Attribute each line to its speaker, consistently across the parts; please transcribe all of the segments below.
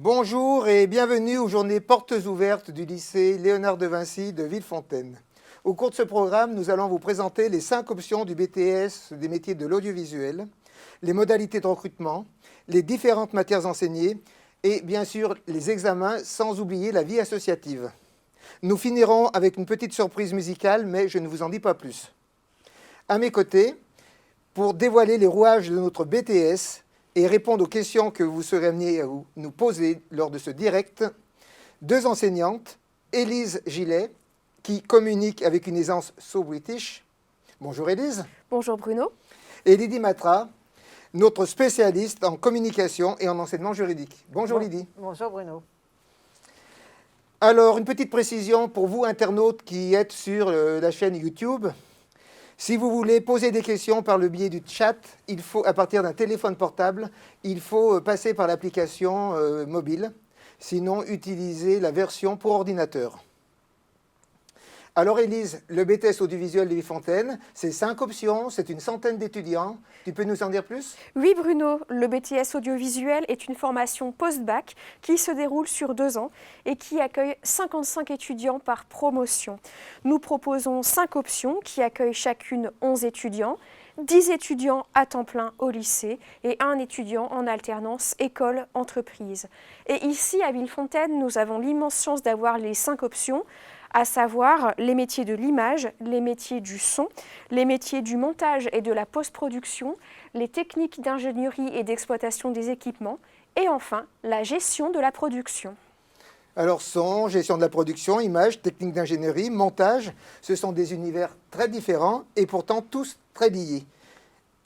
Speaker 1: Bonjour et bienvenue aux journées portes ouvertes du lycée Léonard de Vinci de Villefontaine. Au cours de ce programme, nous allons vous présenter les 5 options du BTS des métiers de l'audiovisuel, les modalités de recrutement, les différentes matières enseignées et bien sûr les examens, sans oublier la vie associative. Nous finirons avec une petite surprise musicale, mais je ne vous en dis pas plus. À mes côtés, pour dévoiler les rouages de notre BTS et répondre aux questions que vous serez amenés à nous poser lors de ce direct, 2 enseignantes, Élise Gillet, qui communique avec une aisance so british. Bonjour Élise.
Speaker 2: Bonjour Bruno.
Speaker 1: Et Lydie Matra, notre spécialiste en communication et en enseignement juridique. Bonjour Lydie.
Speaker 3: Bonjour Bruno.
Speaker 1: Alors, une petite précision pour vous, internautes qui êtes sur la chaîne YouTube. Si vous voulez poser des questions par le biais du chat, il faut, à partir d'un téléphone portable, il faut passer par l'application mobile. Sinon, utilisez la version pour ordinateur. Alors Élise, le BTS audiovisuel de Villefontaine, c'est 5 options, c'est une centaine d'étudiants. Tu peux nous en dire plus?
Speaker 2: Oui Bruno, le BTS audiovisuel est une formation post-bac qui se déroule sur 2 ans et qui accueille 55 étudiants par promotion. Nous proposons 5 options qui accueillent chacune 11 étudiants, 10 étudiants à temps plein au lycée et 1 étudiant en alternance école-entreprise. Et ici à Villefontaine, nous avons l'immense chance d'avoir les 5 options, à savoir les métiers de l'image, les métiers du son, les métiers du montage et de la post-production, les techniques d'ingénierie et d'exploitation des équipements, et enfin la gestion de la production.
Speaker 1: Alors son, gestion de la production, image, technique d'ingénierie, montage, ce sont des univers très différents et pourtant tous très liés.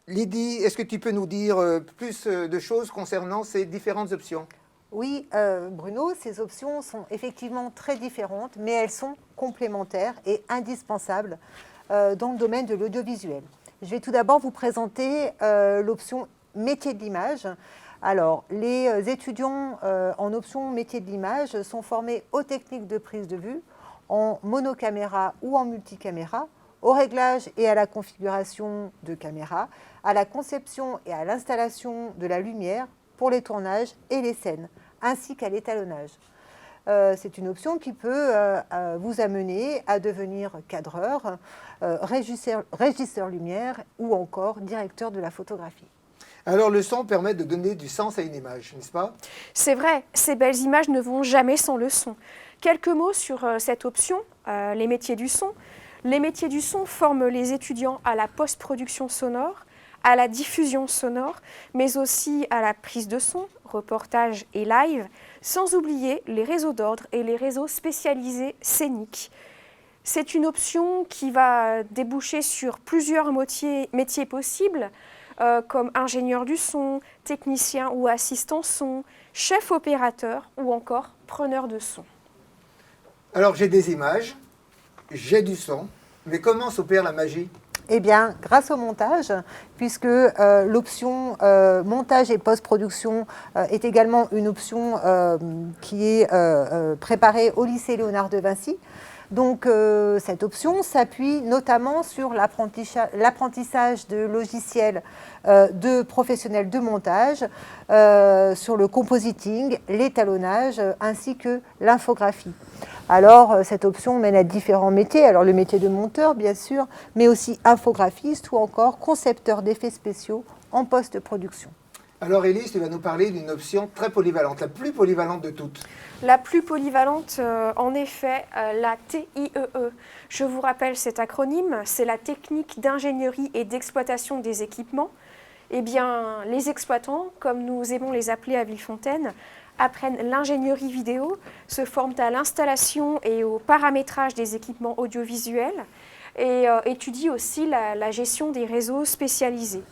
Speaker 1: Lydie, est-ce que tu peux nous dire plus de choses concernant ces différentes options ?
Speaker 3: Oui, Bruno, ces options sont effectivement très différentes, mais elles sont complémentaires et indispensables dans le domaine de l'audiovisuel. Je vais tout d'abord vous présenter l'option métier de l'image. Alors, les étudiants en option métier de l'image sont formés aux techniques de prise de vue, en monocaméra ou en multicaméra, au réglage et à la configuration de caméra, à la conception et à l'installation de la lumière pour les tournages et les scènes, ainsi qu'à l'étalonnage. C'est une option qui peut vous amener à devenir cadreur, régisseur lumière ou encore directeur de la photographie.
Speaker 1: Alors le son permet de donner du sens à une image, n'est-ce pas?
Speaker 2: C'est vrai, ces belles images ne vont jamais sans le son. Quelques mots sur cette option, les métiers du son. Les métiers du son forment les étudiants à la post-production sonore, à la diffusion sonore, mais aussi à la prise de son, reportage et live, sans oublier les réseaux d'ordre et les réseaux spécialisés scéniques. C'est une option qui va déboucher sur plusieurs métiers possibles, comme ingénieur du son, technicien ou assistant son, chef opérateur ou encore preneur de son.
Speaker 1: Alors j'ai des images, j'ai du son, mais comment s'opère la magie?
Speaker 3: Eh bien, grâce au montage, puisque l'option montage et post-production est également une option qui est préparée au lycée Léonard de Vinci. Donc, cette option s'appuie notamment sur l'apprentissage de logiciels de professionnels de montage, sur le compositing, l'étalonnage, ainsi que l'infographie. Alors, cette option mène à différents métiers. Alors, le métier de monteur, bien sûr, mais aussi infographiste ou encore concepteur d'effets spéciaux en post-production.
Speaker 1: Alors Élise, tu vas nous parler d'une option très polyvalente, la plus polyvalente de toutes.
Speaker 2: La plus polyvalente, en effet, la TIEE. Je vous rappelle cet acronyme, c'est la technique d'ingénierie et d'exploitation des équipements. Eh bien, les exploitants, comme nous aimons les appeler à Villefontaine, apprennent l'ingénierie vidéo, se forment à l'installation et au paramétrage des équipements audiovisuels et étudient aussi la gestion des réseaux spécialisés.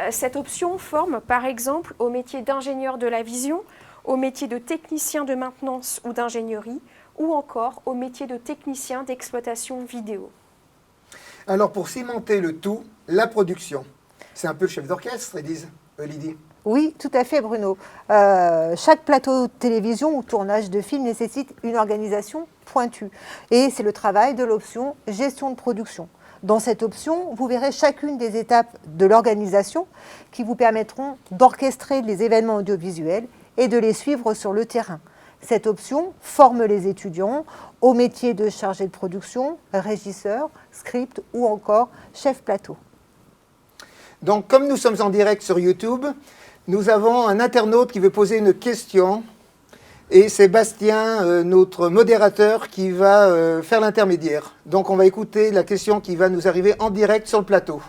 Speaker 2: Cette option forme par exemple au métier d'ingénieur de la vision, au métier de technicien de maintenance ou d'ingénierie, ou encore au métier de technicien d'exploitation vidéo.
Speaker 1: Alors pour cimenter le tout, la production, c'est un peu le chef d'orchestre, Élise, Lydie.
Speaker 3: Oui, tout à fait Bruno. Chaque plateau de télévision ou tournage de film nécessite une organisation pointue. Et c'est le travail de l'option gestion de production. Dans cette option, vous verrez chacune des étapes de l'organisation qui vous permettront d'orchestrer les événements audiovisuels et de les suivre sur le terrain. Cette option forme les étudiants au métier de chargé de production, régisseur, script ou encore chef plateau.
Speaker 1: Donc, comme nous sommes en direct sur YouTube, nous avons un internaute qui veut poser une question et c'est Bastien, notre modérateur, qui va faire l'intermédiaire. Donc, on va écouter la question qui va nous arriver en direct sur le plateau.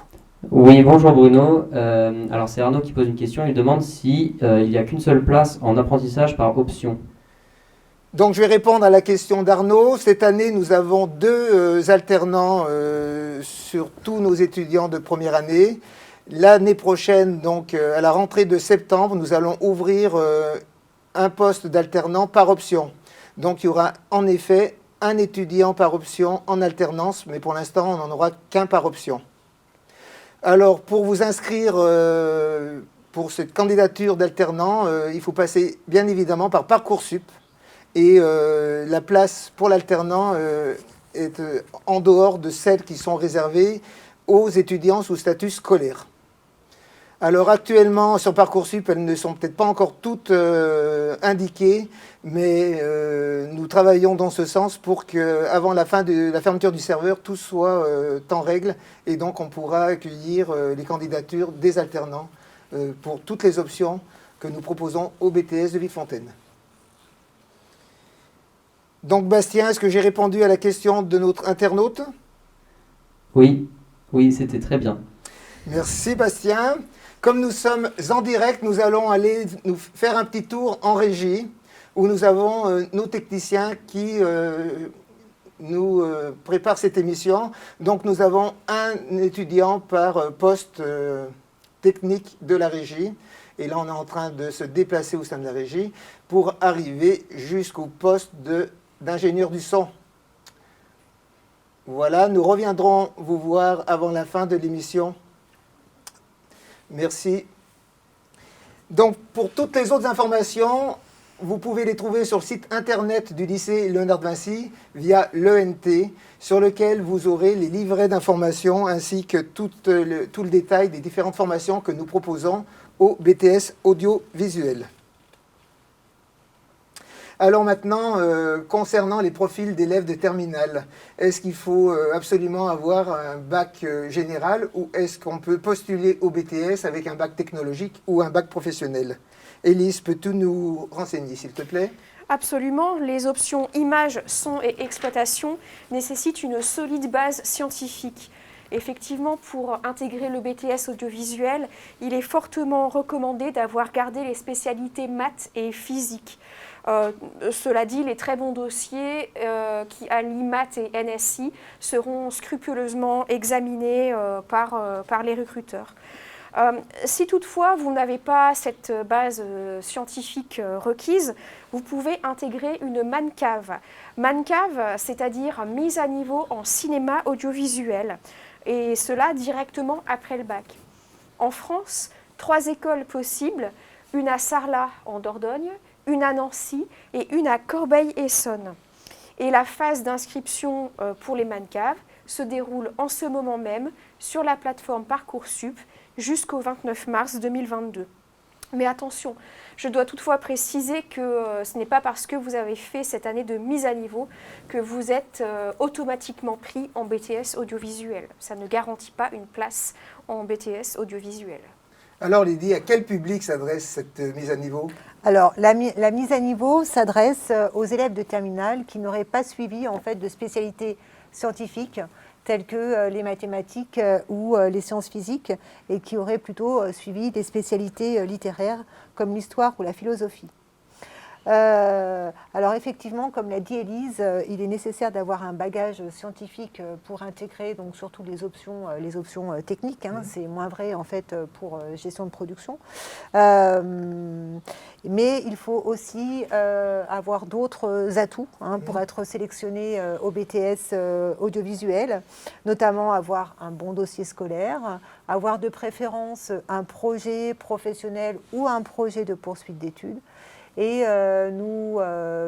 Speaker 4: Oui, bonjour Bruno. Alors c'est Arnaud qui pose une question. Il demande si il n'y a qu'une seule place en apprentissage par option.
Speaker 1: Donc, je vais répondre à la question d'Arnaud. Cette année, nous avons 2 alternants sur tous nos étudiants de première année. L'année prochaine, donc à la rentrée de septembre, nous allons ouvrir un poste d'alternant par option. Donc, il y aura en effet un étudiant par option en alternance, mais pour l'instant, on n'en aura qu'un par option. Alors, pour vous inscrire pour cette candidature d'alternant, il faut passer bien évidemment par Parcoursup. Et la place pour l'alternant est en dehors de celles qui sont réservées aux étudiants sous statut scolaire. Alors actuellement, sur Parcoursup, elles ne sont peut-être pas encore toutes indiquées, mais nous travaillons dans ce sens pour qu'avant la fermeture du serveur, tout soit en règle, et donc on pourra accueillir les candidatures des alternants pour toutes les options que nous proposons au BTS de Villefontaine. Donc Bastien, est-ce que j'ai répondu à la question de notre internaute?
Speaker 4: Oui, c'était très bien.
Speaker 1: Merci Bastien. Comme nous sommes en direct, nous allons aller nous faire un petit tour en régie où nous avons nos techniciens qui nous préparent cette émission. Donc nous avons un étudiant par poste technique de la régie. Et là, on est en train de se déplacer au sein de la régie pour arriver jusqu'au poste d'ingénieur du son. Voilà, nous reviendrons vous voir avant la fin de l'émission. Merci. Donc, pour toutes les autres informations, vous pouvez les trouver sur le site internet du lycée Léonard de Vinci via l'ENT, sur lequel vous aurez les livrets d'informations ainsi que tout le détail des différentes formations que nous proposons au BTS audiovisuel. Alors maintenant, concernant les profils d'élèves de terminale, est-ce qu'il faut absolument avoir un bac général ou est-ce qu'on peut postuler au BTS avec un bac technologique ou un bac professionnel? Élise, peux-tu nous renseigner, s'il te plaît?
Speaker 2: Absolument. Les options images, son et exploitation nécessitent une solide base scientifique. Effectivement, pour intégrer le BTS audiovisuel, il est fortement recommandé d'avoir gardé les spécialités maths et physique. Cela dit, les très bons dossiers qui allient maths et NSI seront scrupuleusement examinés par les recruteurs. Si toutefois vous n'avez pas cette base scientifique requise, vous pouvez intégrer une MANCAV. MANCAV, c'est-à-dire mise à niveau en cinéma audiovisuel, et cela directement après le bac. En France, 3 écoles possibles, une à Sarlat en Dordogne, une à Nancy et une à Corbeil-Essonnes. Et la phase d'inscription pour les MANCAV se déroule en ce moment même sur la plateforme Parcoursup jusqu'au 29 mars 2022. Mais attention, je dois toutefois préciser que ce n'est pas parce que vous avez fait cette année de mise à niveau que vous êtes automatiquement pris en BTS audiovisuel. Ça ne garantit pas une place en BTS audiovisuel.
Speaker 1: Alors Lydie, à quel public s'adresse cette mise à niveau?
Speaker 3: Alors, la mise à niveau s'adresse aux élèves de terminale qui n'auraient pas suivi en fait, de spécialité scientifique telles que les mathématiques ou les sciences physiques et qui auraient plutôt suivi des spécialités littéraires comme l'histoire ou la philosophie. Alors effectivement, comme l'a dit Élise, il est nécessaire d'avoir un bagage scientifique pour intégrer donc surtout les options techniques. Hein, c'est moins vrai en fait pour gestion de production. Mais il faut aussi avoir d'autres atouts hein, pour être sélectionné au BTS audiovisuel, notamment avoir un bon dossier scolaire, avoir de préférence un projet professionnel ou un projet de poursuite d'études. Et nous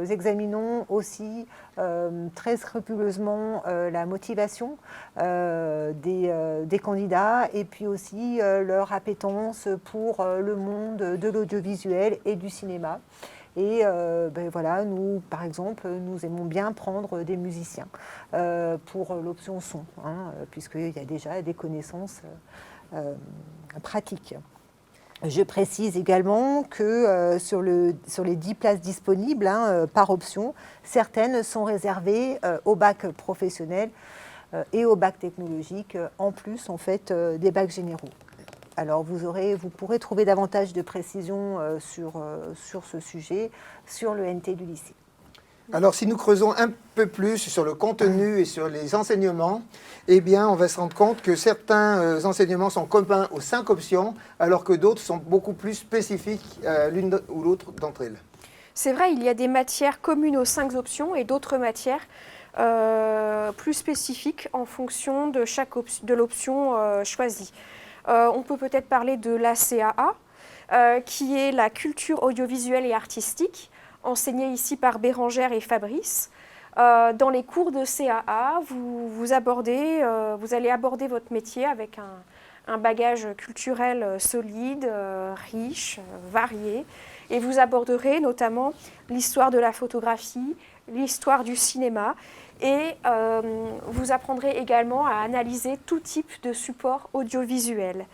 Speaker 3: examinons aussi très scrupuleusement la motivation des candidats et puis aussi leur appétence pour le monde de l'audiovisuel et du cinéma. Et voilà, nous, par exemple, nous aimons bien prendre des musiciens pour l'option son, puisqu'il y a déjà des connaissances pratiques. Je précise également que sur les 10 places disponibles par option, certaines sont réservées au bac professionnel et au bac technologique, en plus en fait, des bacs généraux. Alors vous pourrez trouver davantage de précisions sur ce sujet sur le NT du lycée.
Speaker 1: Alors, si nous creusons un peu plus sur le contenu et sur les enseignements, eh bien, on va se rendre compte que certains enseignements sont communs aux 5 options, alors que d'autres sont beaucoup plus spécifiques à l'une ou l'autre d'entre elles.
Speaker 2: C'est vrai, il y a des matières communes aux 5 options et d'autres matières plus spécifiques en fonction de l'option choisie. On peut peut-être parler de la CAA, qui est la culture audiovisuelle et artistique, enseignée ici par Bérangère et Fabrice. Dans les cours de CAA, vous allez aborder votre métier avec un bagage culturel solide, riche, varié. Et vous aborderez notamment l'histoire de la photographie, l'histoire du cinéma. Et vous apprendrez également à analyser tout type de support audiovisuel.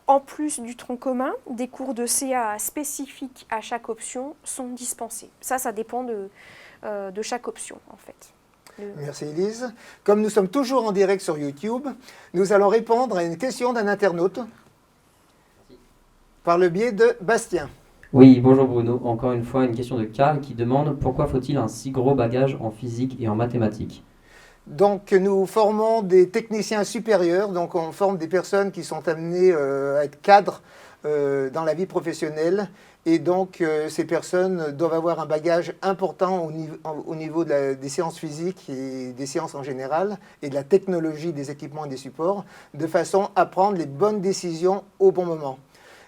Speaker 2: En plus du tronc commun, des cours de CAA spécifiques à chaque option sont dispensés. Ça dépend de chaque option, en fait.
Speaker 1: Merci Élise. Comme nous sommes toujours en direct sur YouTube, nous allons répondre à une question d'un internaute par le biais de Bastien.
Speaker 4: Oui, bonjour Bruno. Encore une fois, une question de Karl qui demande pourquoi faut-il un si gros bagage en physique et en mathématiques ?
Speaker 1: Donc, nous formons des techniciens supérieurs, donc on forme des personnes qui sont amenées à être cadres dans la vie professionnelle. Et donc, ces personnes doivent avoir un bagage important au niveau des sciences physiques et des sciences en général, et de la technologie des équipements et des supports, de façon à prendre les bonnes décisions au bon moment.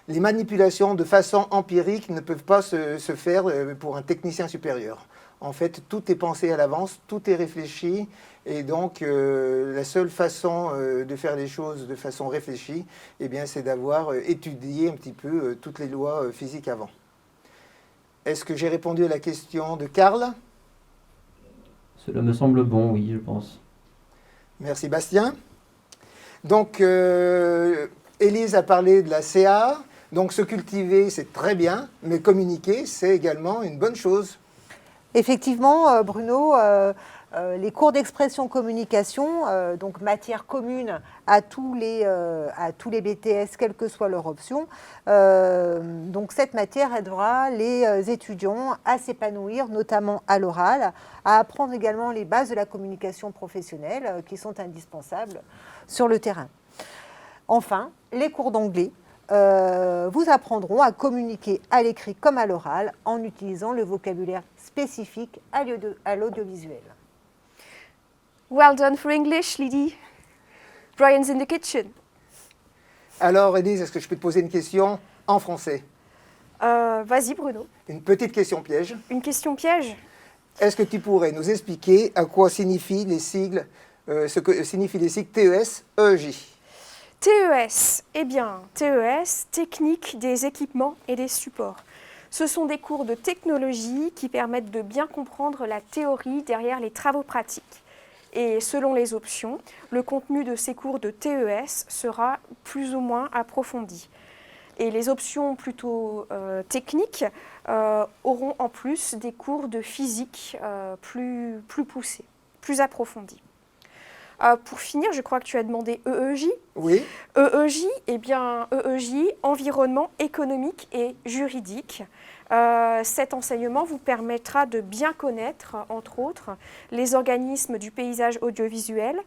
Speaker 1: Les manipulations de façon empirique ne peuvent pas se faire pour un technicien supérieur. En fait, tout est pensé à l'avance, tout est réfléchi, et donc la seule façon de faire les choses de façon réfléchie, eh bien, c'est d'avoir étudié un petit peu toutes les lois physiques avant. Est-ce que j'ai répondu à la question de Karl ?
Speaker 4: Cela me semble bon, oui, je pense.
Speaker 1: Merci Bastien. Donc, Élise a parlé de la CA. Donc, se cultiver, c'est très bien, mais communiquer, c'est également une bonne chose.
Speaker 3: Effectivement, Bruno, les cours d'expression-communication, donc matière commune à tous les BTS, quelle que soit leur option, donc cette matière aidera les étudiants à s'épanouir, notamment à l'oral, à apprendre également les bases de la communication professionnelle qui sont indispensables sur le terrain. Enfin, les cours d'anglais vous apprendront à communiquer à l'écrit comme à l'oral en utilisant le vocabulaire spécifique à l'audiovisuel.
Speaker 2: Well done for English, Lydie. Brian's in the kitchen.
Speaker 1: Alors, Élise, est-ce que je peux te poser une question en français ?
Speaker 2: Vas-y, Bruno.
Speaker 1: Une petite question piège.
Speaker 2: Une question piège ?
Speaker 1: Est-ce que tu pourrais nous expliquer à quoi signifient les sigles, ce que signifient les sigles TES, EEJ ?
Speaker 2: TES, eh bien, TES, technique des équipements et des supports. Ce sont des cours de technologie qui permettent de bien comprendre la théorie derrière les travaux pratiques. Et selon les options, le contenu de ces cours de TES sera plus ou moins approfondi. Et les options plutôt techniques auront en plus des cours de physique plus poussés, plus approfondis. Pour finir, je crois que tu as demandé EEJ.
Speaker 1: Oui.
Speaker 2: EEJ, eh bien, EEJ, environnement économique et juridique. Cet enseignement vous permettra de bien connaître, entre autres, les organismes du paysage audiovisuel,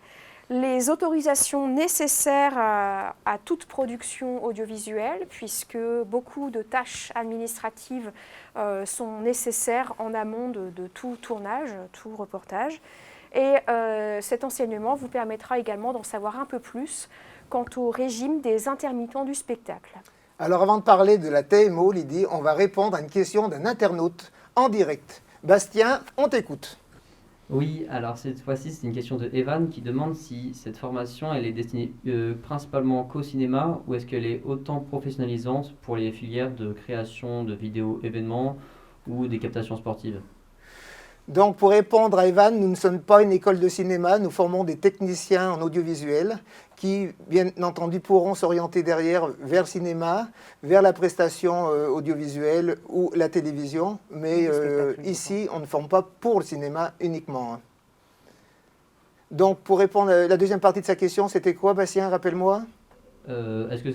Speaker 2: les autorisations nécessaires à toute production audiovisuelle, puisque beaucoup de tâches administratives sont nécessaires en amont de tout tournage, tout reportage. Et cet enseignement vous permettra également d'en savoir un peu plus quant au régime des intermittents du spectacle.
Speaker 1: Alors avant de parler de la TMO, Lydie, on va répondre à une question d'un internaute en direct. Bastien, on t'écoute.
Speaker 4: Oui, alors cette fois-ci, c'est une question de Evan qui demande si cette formation, elle est destinée principalement qu'au cinéma ou est-ce qu'elle est autant professionnalisante pour les filières de création de vidéos événements ou des captations sportives.
Speaker 1: Donc pour répondre à Evan, nous ne sommes pas une école de cinéma, nous formons des techniciens en audiovisuel qui, bien entendu, pourront s'orienter derrière vers le cinéma, vers la prestation audiovisuelle ou la télévision, mais ici, on ne forme pas pour le cinéma uniquement. Donc pour répondre à la deuxième partie de sa question, c'était quoi, Bastien, rappelle-moi?
Speaker 4: Est-ce que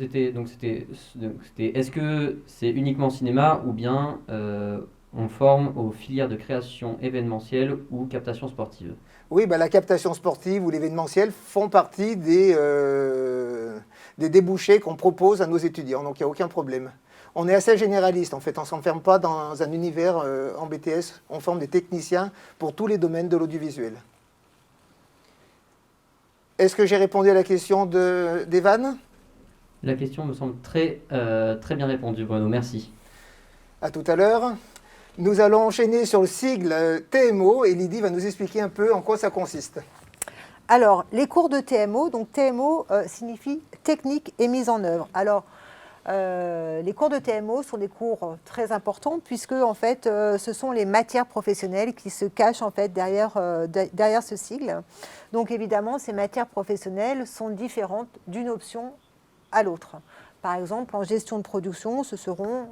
Speaker 4: est-ce que c'est uniquement cinéma ou bien on forme aux filières de création événementielle ou captation sportive?
Speaker 1: Oui, la captation sportive ou l'événementiel font partie des débouchés qu'on propose à nos étudiants, donc il n'y a aucun problème. On est assez généraliste en fait, on ne s'enferme pas dans un univers en BTS, on forme des techniciens pour tous les domaines de l'audiovisuel. Est-ce que j'ai répondu à la question d'Evan?
Speaker 4: La question me semble très bien répondue, Bruno, merci.
Speaker 1: À tout à l'heure. Nous allons enchaîner sur le sigle TMO et Lydie va nous expliquer un peu en quoi ça consiste.
Speaker 3: Alors, les cours de TMO, donc TMO signifie technique et mise en œuvre. Alors, les cours de TMO sont des cours très importants puisque en fait, ce sont les matières professionnelles qui se cachent en fait derrière ce sigle. Donc évidemment, ces matières professionnelles sont différentes d'une option à l'autre. Par exemple, en gestion de production, ce seront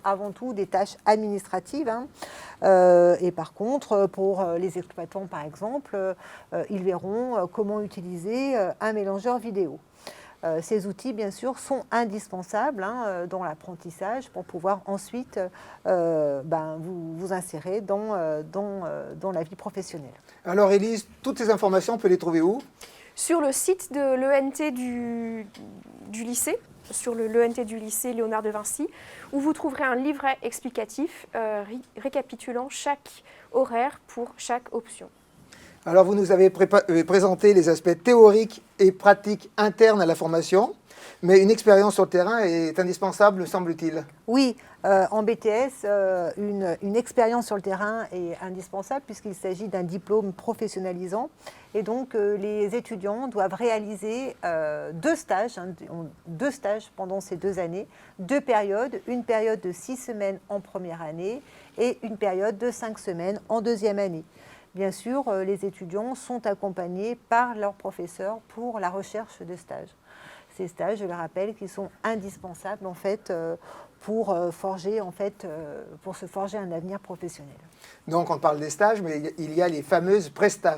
Speaker 3: avant tout des tâches administratives. Et par contre, pour les exploitants, par exemple, ils verront comment utiliser un mélangeur vidéo. Ces outils, bien sûr, sont indispensables dans l'apprentissage pour pouvoir ensuite vous insérer dans la vie professionnelle.
Speaker 1: Alors Élise, toutes ces informations, on peut les trouver où?
Speaker 2: Sur le site de l'ENT du lycée, sur l'ENT du lycée Léonard de Vinci, où vous trouverez un livret explicatif récapitulant chaque horaire pour chaque option.
Speaker 1: Alors vous nous avez présenté les aspects théoriques et pratiques internes à la formation, mais une expérience sur le terrain est indispensable, semble-t-il.
Speaker 3: Oui, en BTS, une expérience sur le terrain est indispensable puisqu'il s'agit d'un diplôme professionnalisant. Et donc, les étudiants doivent réaliser deux stages pendant ces 2 années, 2 périodes, une période de 6 semaines en première année et une période de 5 semaines en deuxième année. Bien sûr, les étudiants sont accompagnés par leurs professeurs pour la recherche de stages. Ces stages, je le rappelle, qui sont indispensables en fait pour se forger un avenir professionnel.
Speaker 1: Donc on parle des stages, mais il y a les fameuses prestats.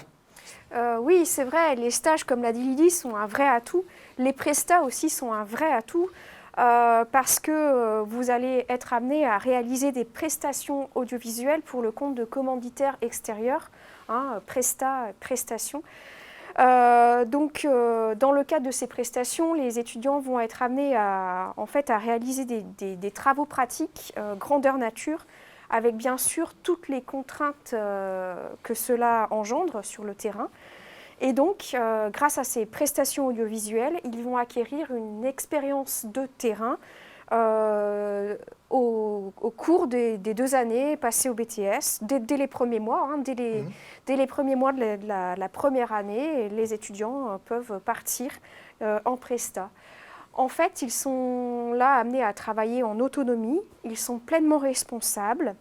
Speaker 2: Oui, c'est vrai, les stages, comme l'a dit Lydie, sont un vrai atout. Les prestats aussi sont un vrai atout parce que vous allez être amené à réaliser des prestations audiovisuelles pour le compte de commanditaires extérieurs, prestations. Donc, dans le cadre de ces prestations, les étudiants vont être amenés à réaliser des travaux pratiques grandeur nature, avec bien sûr toutes les contraintes que cela engendre sur le terrain. Et donc, grâce à ces prestations audiovisuelles, ils vont acquérir une expérience de terrain au cours des 2 années passées au BTS, dès les premiers mois. Dès les premiers mois de la première année, les étudiants peuvent partir en presta. En fait, ils sont là amenés à travailler en autonomie, ils sont pleinement responsables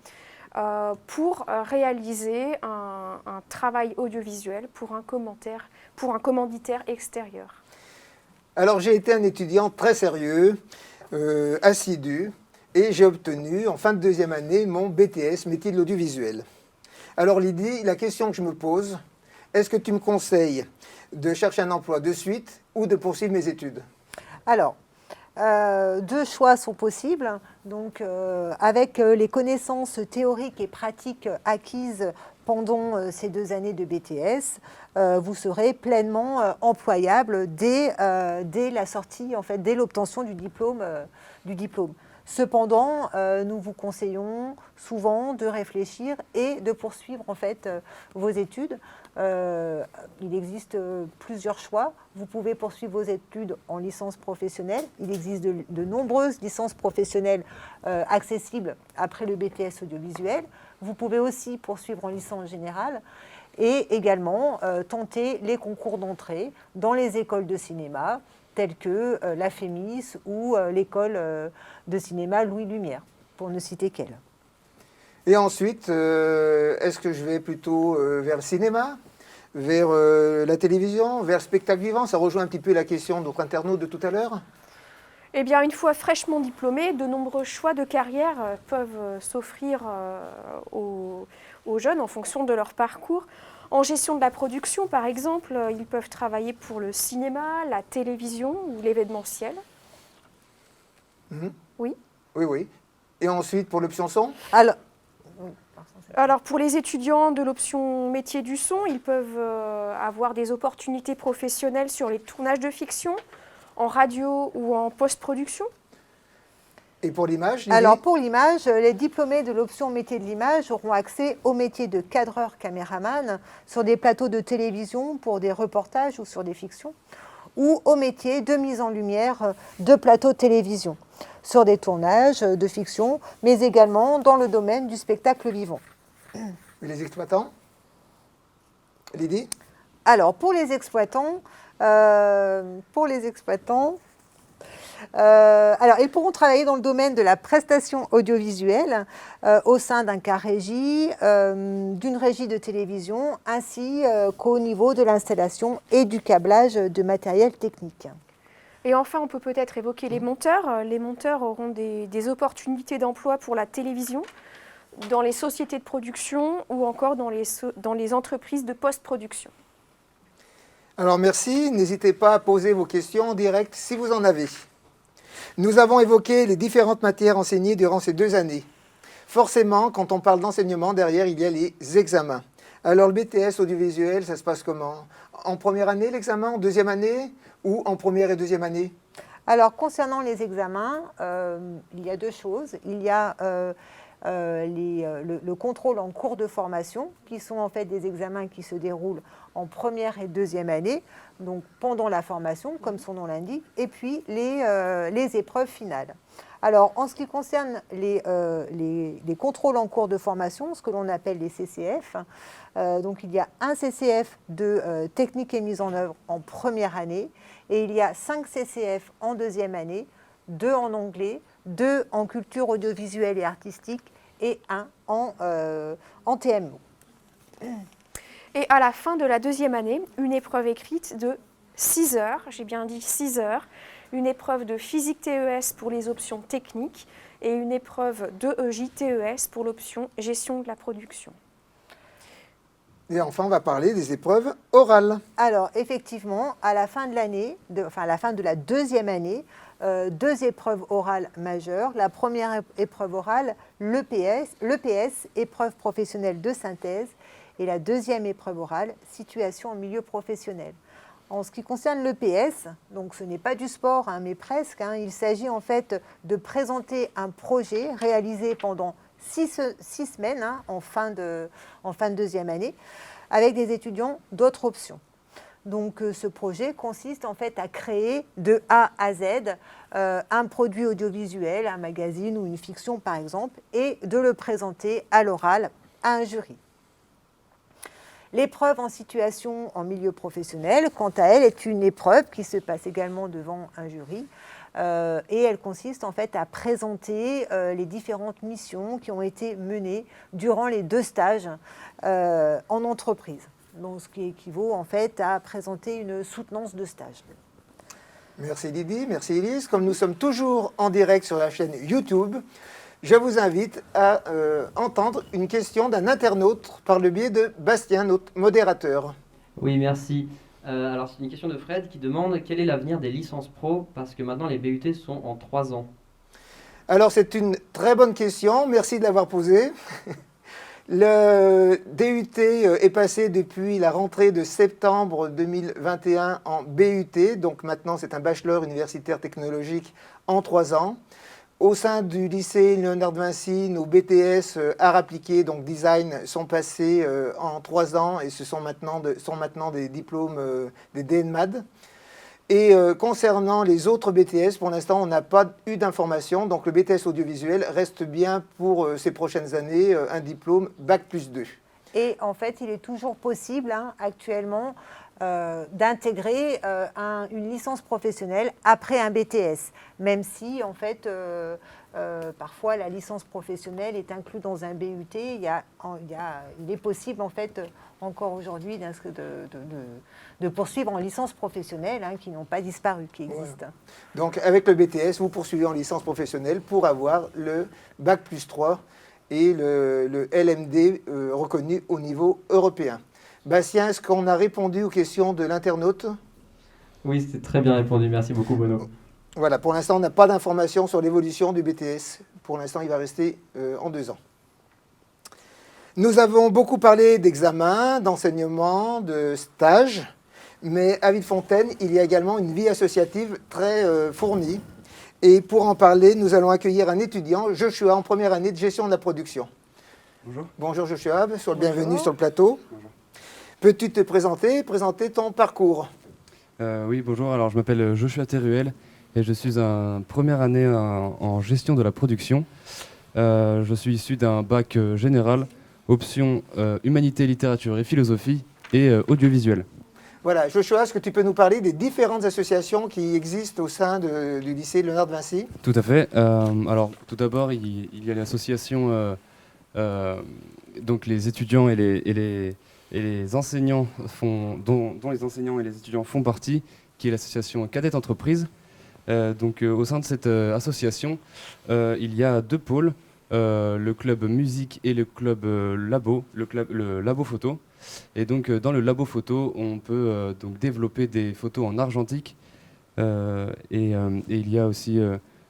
Speaker 2: pour réaliser un travail audiovisuel pour un commanditaire extérieur.
Speaker 1: Alors j'ai été un étudiant très sérieux, assidu, et j'ai obtenu en fin de 2e année mon BTS, métier de l'audiovisuel. Alors Lydie, la question que je me pose, est-ce que tu me conseilles de chercher un emploi de suite ou de poursuivre mes études?
Speaker 3: Alors, 2 choix sont possibles. Donc, avec les connaissances théoriques et pratiques acquises pendant ces 2 années de BTS, vous serez pleinement employable dès la sortie, dès l'obtention du diplôme. Cependant, nous vous conseillons souvent de réfléchir et de poursuivre en fait vos études. Il existe plusieurs choix. Vous pouvez poursuivre vos études en licence professionnelle. Il existe de nombreuses licences professionnelles accessibles après le BTS audiovisuel. Vous pouvez aussi poursuivre en licence générale et également tenter les concours d'entrée dans les écoles de cinéma telles que la FEMIS ou l'école de cinéma Louis Lumière, pour ne citer qu'elle.
Speaker 1: Et ensuite, est-ce que je vais plutôt vers le cinéma, vers la télévision, vers le spectacle vivant? Ça rejoint un petit peu la question de notre internaute de tout à l'heure.
Speaker 2: Eh bien, une fois fraîchement diplômés, de nombreux choix de carrière peuvent s'offrir aux jeunes en fonction de leur parcours. En gestion de la production, par exemple, ils peuvent travailler pour le cinéma, la télévision ou l'événementiel. Oui.
Speaker 1: Oui. Et ensuite, pour l'option son?
Speaker 2: Alors, pour les étudiants de l'option métier du son, ils peuvent avoir des opportunités professionnelles sur les tournages de fiction, en radio ou en post-production.
Speaker 1: Et pour l'image, Lydie?
Speaker 3: Alors pour l'image, les diplômés de l'option métier de l'image auront accès au métier de cadreur caméraman sur des plateaux de télévision pour des reportages ou sur des fictions, ou au métier de mise en lumière de plateaux de télévision sur des tournages de fiction, mais également dans le domaine du spectacle vivant.
Speaker 1: Et les exploitants? Lydie?
Speaker 3: Alors pour les exploitants, alors, ils pourront travailler dans le domaine de la prestation audiovisuelle au sein d'un cas régie, d'une régie de télévision, ainsi qu'au niveau de l'installation et du câblage de matériel technique.
Speaker 2: Et enfin, on peut peut-être évoquer les monteurs. Les monteurs auront des opportunités d'emploi pour la télévision, dans les sociétés de production ou encore dans les entreprises de post-production.
Speaker 1: Alors merci, n'hésitez pas à poser vos questions en direct si vous en avez. Nous avons évoqué les différentes matières enseignées durant ces 2 années. Forcément, quand on parle d'enseignement, derrière, il y a les examens. Alors, le BTS audiovisuel, ça se passe comment? En première année, l'examen, en deuxième année ou en première et deuxième année?
Speaker 3: Alors, concernant les examens, il y a 2 choses. Il y a le contrôle en cours de formation, qui sont en fait des examens qui se déroulent en première et deuxième année, donc pendant la formation, comme son nom l'indique, et puis les épreuves finales. Alors, en ce qui concerne les contrôles en cours de formation, ce que l'on appelle les CCF, donc il y a un CCF de technique et mise en œuvre en première année, et il y a 5 CCF en deuxième année, 2 en anglais, 2 en culture audiovisuelle et artistique, et 1 en TMO.
Speaker 2: Et à la fin de la deuxième année, une épreuve écrite de 6 heures, j'ai bien dit 6 heures, une épreuve de physique TES pour les options techniques et une épreuve d'EEJ TES pour l'option gestion de la production.
Speaker 1: Et enfin, on va parler des épreuves orales.
Speaker 3: Alors, effectivement, à la fin de l'année, à la fin de la deuxième année, 2 épreuves orales majeures. La première épreuve orale, l'EPS, épreuve professionnelle de synthèse, et la deuxième épreuve orale, situation en milieu professionnel. En ce qui concerne l'EPS, donc ce n'est pas du sport, hein, mais presque, il s'agit en fait de présenter un projet réalisé pendant 6 semaines en fin de deuxième année, avec des étudiants d'autres options. Donc ce projet consiste en fait à créer de A à Z un produit audiovisuel, un magazine ou une fiction par exemple, et de le présenter à l'oral à un jury. L'épreuve en situation en milieu professionnel, quant à elle, est une épreuve qui se passe également devant un jury et elle consiste en fait à présenter les différentes missions qui ont été menées durant les 2 stages en entreprise. Donc, ce qui équivaut en fait à présenter une soutenance de stage.
Speaker 1: Merci Lydie, merci Élise. Comme nous sommes toujours en direct sur la chaîne YouTube, je vous invite à entendre une question d'un internaute par le biais de Bastien, notre modérateur.
Speaker 4: Oui, merci. Alors, c'est une question de Fred qui demande quel est l'avenir des licences pro parce que maintenant les BUT sont en 3 ans.
Speaker 1: Alors, c'est une très bonne question. Merci de l'avoir posée. Le DUT est passé depuis la rentrée de septembre 2021 en BUT. Donc maintenant, c'est un bachelor universitaire technologique en 3 ans. Au sein du lycée Léonard de Vinci, nos BTS arts appliqués, donc design, sont passés en 3 ans et ce sont maintenant des diplômes des DNMAD. Et concernant les autres BTS, pour l'instant, on n'a pas eu d'informations. Donc le BTS audiovisuel reste bien pour ces prochaines années un diplôme Bac+2.
Speaker 3: Et en fait, il est toujours possible actuellement d'intégrer une licence professionnelle après un BTS, même si en fait parfois la licence professionnelle est inclue dans un BUT. Il est possible en fait encore aujourd'hui de poursuivre en licence professionnelle, qui n'ont pas disparu, qui existent.
Speaker 1: Voilà. Donc avec le BTS, vous poursuivez en licence professionnelle pour avoir le Bac+3 et le LMD reconnu au niveau européen. Bastien, est-ce qu'on a répondu aux questions de l'internaute?
Speaker 4: Oui, c'était très bien répondu. Merci beaucoup, Bruno.
Speaker 1: Voilà, pour l'instant, on n'a pas d'informations sur l'évolution du BTS. Pour l'instant, il va rester en 2 ans. Nous avons beaucoup parlé d'examens, d'enseignement, de stages, mais à Villefontaine, il y a également une vie associative très fournie. Et pour en parler, nous allons accueillir un étudiant, Joshua, en première année de gestion de la production.
Speaker 5: Bonjour.
Speaker 1: Bonjour Joshua, sois le bienvenu
Speaker 3: Bonjour.
Speaker 1: sur le plateau.
Speaker 5: Bonjour.
Speaker 1: Peux-tu te présenter ton parcours?
Speaker 5: Oui, bonjour. Alors, je m'appelle Joshua Teruel et je suis en première année en gestion de la production. Je suis issu d'un bac général, option humanité, littérature et philosophie et audiovisuel.
Speaker 1: Voilà, Joshua, est-ce que tu peux nous parler des différentes associations qui existent au sein du lycée Léonard de Vinci?
Speaker 5: Tout à fait. Alors, tout d'abord, il y a l'association, donc les étudiants et les enseignants dont les enseignants et les étudiants font partie, qui est l'association Cadette Entreprise. Au sein de cette association, il y a 2 pôles, le club musique et le club labo, le labo photo. Et donc dans le labo photo, on peut donc développer des photos en argentique et il y a aussi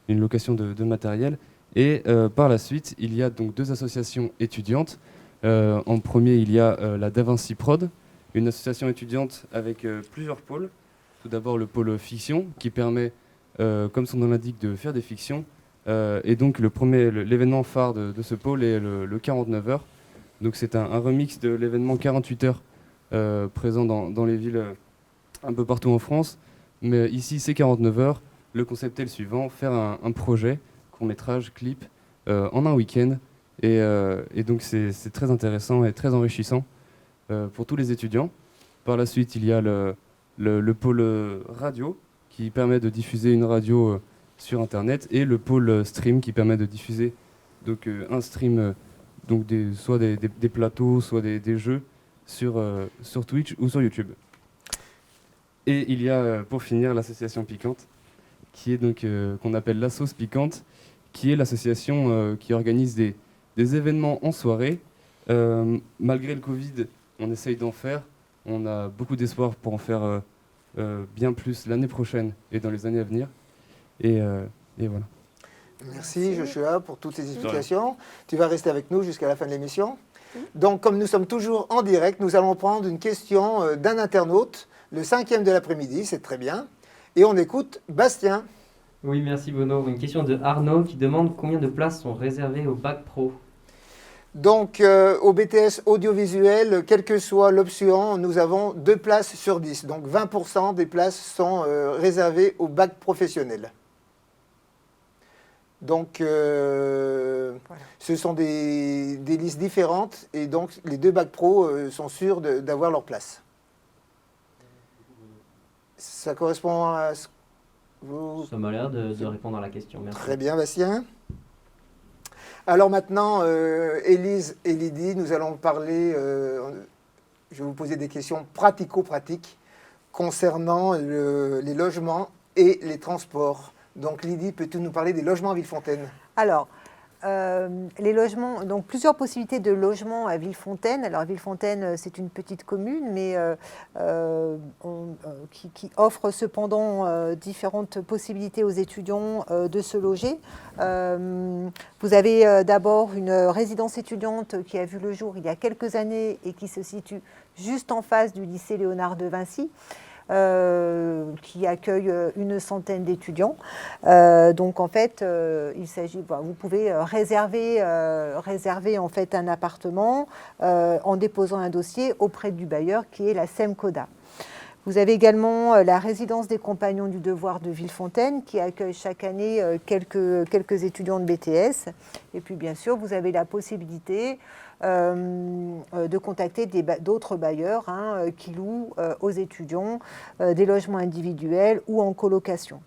Speaker 5: une location de matériel. Et par la suite, il y a donc 2 associations étudiantes. En premier, il y a la Da Vinci Prod, une association étudiante avec plusieurs pôles. Tout d'abord, le pôle fiction qui permet, comme son nom l'indique, de faire des fictions. Et donc, l'événement phare de ce pôle est le 49 heures. Donc, c'est un remix de l'événement 48 heures présent dans les villes un peu partout en France. Mais ici, c'est 49 heures. Le concept est le suivant, faire un projet, court-métrage, clip, en un week-end. Et donc c'est très intéressant et très enrichissant pour tous les étudiants. Par la suite, il y a le pôle radio qui permet de diffuser une radio sur Internet et le pôle stream qui permet de diffuser donc, un stream, donc soit des plateaux, soit des jeux sur Twitch ou sur YouTube. Et il y a pour finir l'association Piquante qui est donc qu'on appelle la sauce piquante, qui est l'association qui organise des événements en soirée. Malgré le Covid, on essaye d'en faire. On a beaucoup d'espoir pour en faire bien plus l'année prochaine et dans les années à venir. Et voilà.
Speaker 1: Merci Joshua pour toutes ces explications. Tu vas rester avec nous jusqu'à la fin de l'émission. Donc, comme nous sommes toujours en direct, nous allons prendre une question d'un internaute, le 5e de l'après-midi, c'est très bien. Et on écoute Bastien.
Speaker 4: Oui, merci Bruno. Une question de Arnaud qui demande combien de places sont réservées au bac pro.
Speaker 1: Donc, au BTS audiovisuel, quelle que soit l'option, nous avons 2 places sur 10. Donc, 20% des places sont réservées au bac professionnel. Donc, voilà. Ce sont des listes différentes et donc les 2 bacs pro sont sûrs d'avoir leur place. Ça correspond à ce que vous...
Speaker 4: Ça m'a l'air de répondre à la question. Merci.
Speaker 1: Très bien, Bastien. Alors maintenant, Élise et Lydie, nous allons parler, je vais vous poser des questions pratico-pratiques concernant les logements et les transports. Donc Lydie, peux-tu nous parler des logements à Villefontaine?
Speaker 3: Alors, les logements, donc plusieurs possibilités de logements à Villefontaine. Alors Villefontaine, c'est une petite commune, mais qui offre cependant différentes possibilités aux étudiants de se loger. Vous avez d'abord une résidence étudiante qui a vu le jour il y a quelques années et qui se situe juste en face du lycée Léonard de Vinci. qui accueille une centaine d'étudiants. Donc en fait, il s'agit, vous pouvez réserver en fait un appartement en déposant un dossier auprès du bailleur qui est la SEMCODA. Vous avez également la résidence des Compagnons du Devoir de Villefontaine qui accueille chaque année quelques étudiants de BTS. Et puis bien sûr, vous avez la possibilité de contacter d'autres bailleurs qui louent aux étudiants des logements individuels ou en colocation.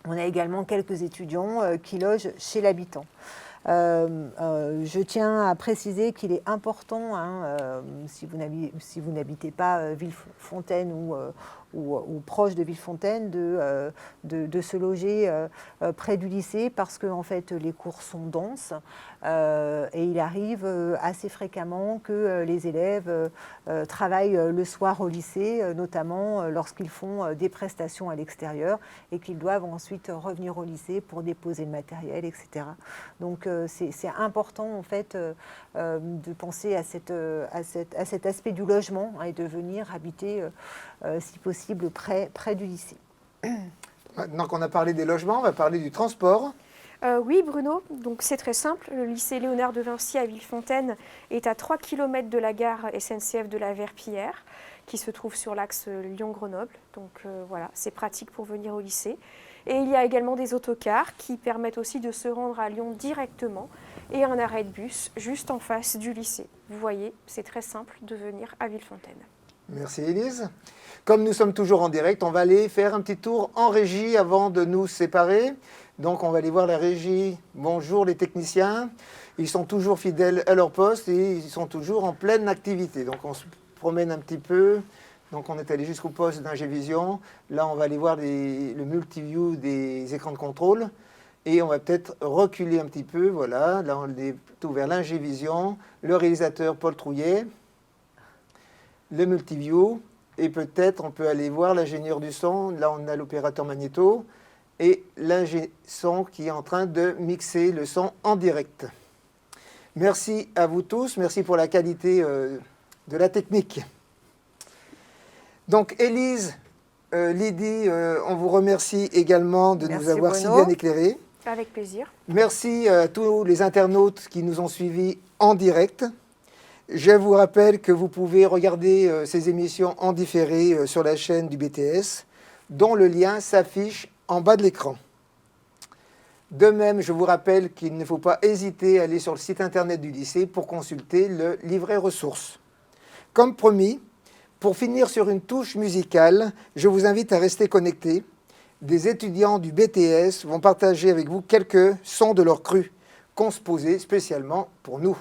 Speaker 3: On a également quelques étudiants qui logent chez l'habitant. Je tiens à préciser qu'il est important, si vous n'habitez pas Villefontaine ou proche de Villefontaine, de se loger près du lycée parce que en fait, les cours sont denses et il arrive assez fréquemment que les élèves travaillent le soir au lycée, notamment lorsqu'ils font des prestations à l'extérieur et qu'ils doivent ensuite revenir au lycée pour déposer le matériel, etc. Donc c'est important en fait de penser à cet aspect du logement et de venir habiter si possible près du lycée.
Speaker 1: Maintenant qu'on a parlé des logements, on va parler du transport.
Speaker 2: Oui, Bruno, donc c'est très simple. Le lycée Léonard de Vinci à Villefontaine est à 3 km de la gare SNCF de la Verpillière, qui se trouve sur l'axe Lyon-Grenoble. Donc voilà, c'est pratique pour venir au lycée. Et il y a également des autocars qui permettent aussi de se rendre à Lyon directement et un arrêt de bus juste en face du lycée. Vous voyez, c'est très simple de venir à Villefontaine.
Speaker 1: Merci Élise. Comme nous sommes toujours en direct, on va aller faire un petit tour en régie avant de nous séparer. Donc on va aller voir la régie. Bonjour les techniciens. Ils sont toujours fidèles à leur poste et ils sont toujours en pleine activité. Donc on se promène un petit peu. Donc on est allé jusqu'au poste d'Ingévision. Là on va aller voir le multiview des écrans de contrôle. Et on va peut-être reculer un petit peu. Voilà, là on est plutôt vers l'Ingévision. Le réalisateur Paul Trouillet. Le multiview. Et peut-être on peut aller voir l'ingénieur du son. Là on a l'opérateur magnéto. Et l'ingé son qui est en train de mixer le son en direct. Merci à vous tous. Merci pour la qualité de la technique. Donc, Élise, Lydie, on vous remercie également de nous avoir si bien éclairés.
Speaker 2: Avec plaisir.
Speaker 1: Merci à tous les internautes qui nous ont suivis en direct. Je vous rappelle que vous pouvez regarder ces émissions en différé sur la chaîne du BTS, dont le lien s'affiche en bas de l'écran. De même, je vous rappelle qu'il ne faut pas hésiter à aller sur le site internet du lycée pour consulter le livret ressources. Comme promis, pour finir sur une touche musicale, je vous invite à rester connectés. Des étudiants du BTS vont partager avec vous quelques sons de leur cru, composés spécialement pour nous.